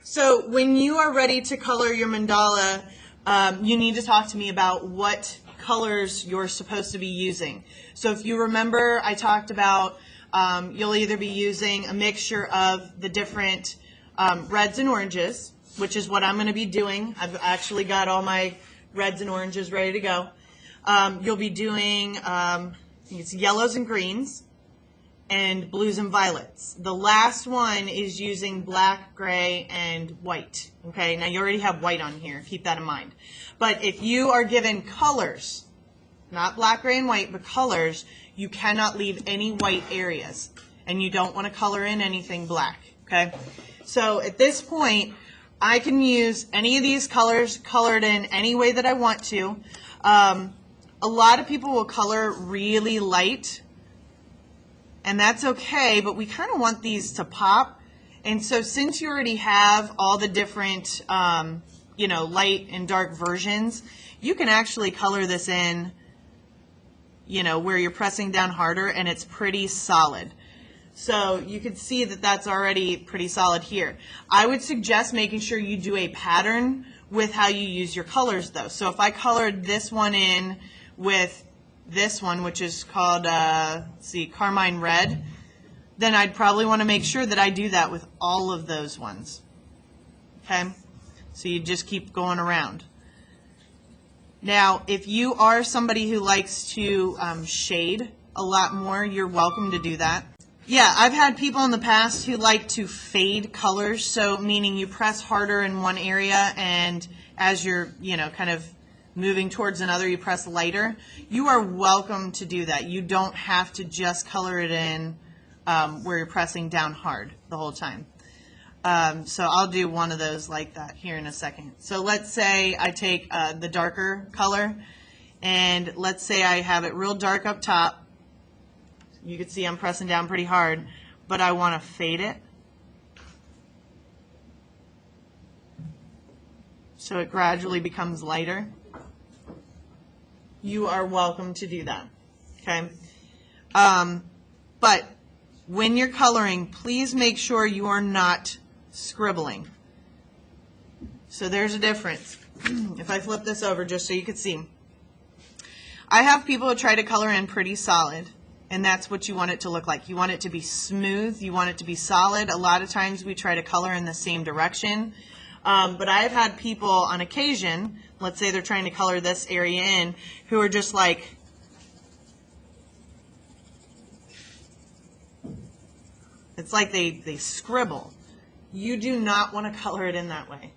So when you are ready to color your mandala, you need to talk to me about what colors you're supposed to be using. So if you remember, I talked about you'll either be using a mixture of the different reds and oranges, which is what I'm going to be doing. I've actually got all my reds and oranges ready to go. You'll be doing it's yellows and greens and blues and violets. The last one is using black, gray, and white. Okay, now you already have white on here. Keep that in mind. But if you are given colors, not black, gray, and white, but colors, you cannot leave any white areas. And you don't want to color in anything black. Okay? So at this point, I can use any of these colors colored in any way that I want to. A lot of people will color really light, and that's okay, but we kind of want these to pop. And so since you already have all the different, light and dark versions, you can actually color this in, where you're pressing down harder, and it's pretty solid. So you can see that that's already pretty solid here. I would suggest making sure you do a pattern with how you use your colors, though. So if I colored this one in with this one, which is called, carmine red, then I'd probably want to make sure that I do that with all of those ones. Okay? So you just keep going around. Now, if you are somebody who likes to shade a lot more, you're welcome to do that. Yeah, I've had people in the past who like to fade colors, so meaning you press harder in one area, and as you're, kind of moving towards another, you press lighter. You are welcome to do that. You don't have to just color it in where you're pressing down hard the whole time. So I'll do one of those like that here in a second. So let's say I take the darker color, and let's say I have it real dark up top. You can see I'm pressing down pretty hard, but I want to fade it so it gradually becomes lighter. You are welcome to do that, okay? But when you're coloring, please make sure you are not scribbling. So there's a difference. If I flip this over just so you can see. I have people who try to color in pretty solid, and that's what you want it to look like. You want it to be smooth. You want it to be solid. A lot of times we try to color in the same direction. But I've had people on occasion, let's say they're trying to color this area in, who are just like, it's like they scribble. You do not want to color it in that way.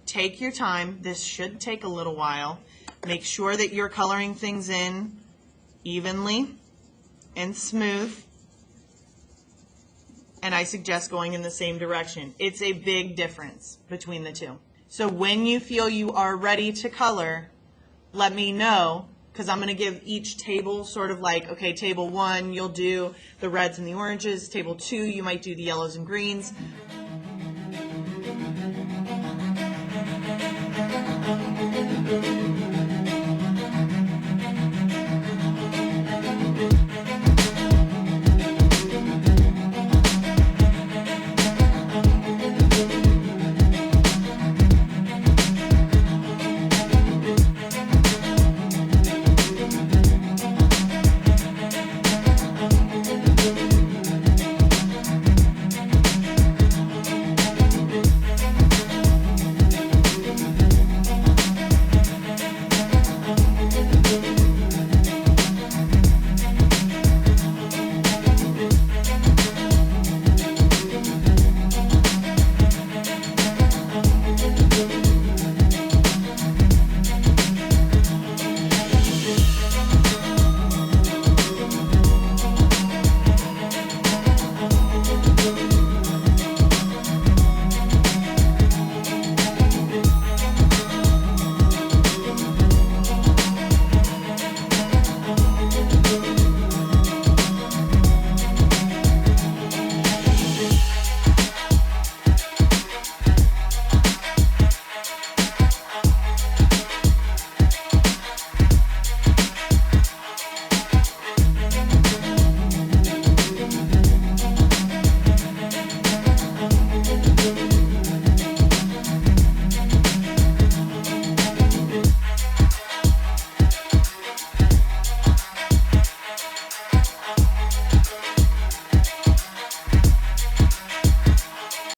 Take your time. This should take a little while. Make sure that you're coloring things in evenly and smooth. And I suggest going in the same direction. It's a big difference between the two. So when you feel you are ready to color, let me know, because I'm going to give each table sort of like, okay, table 1, you'll do the reds and the oranges. Table 2, you might do the yellows and greens.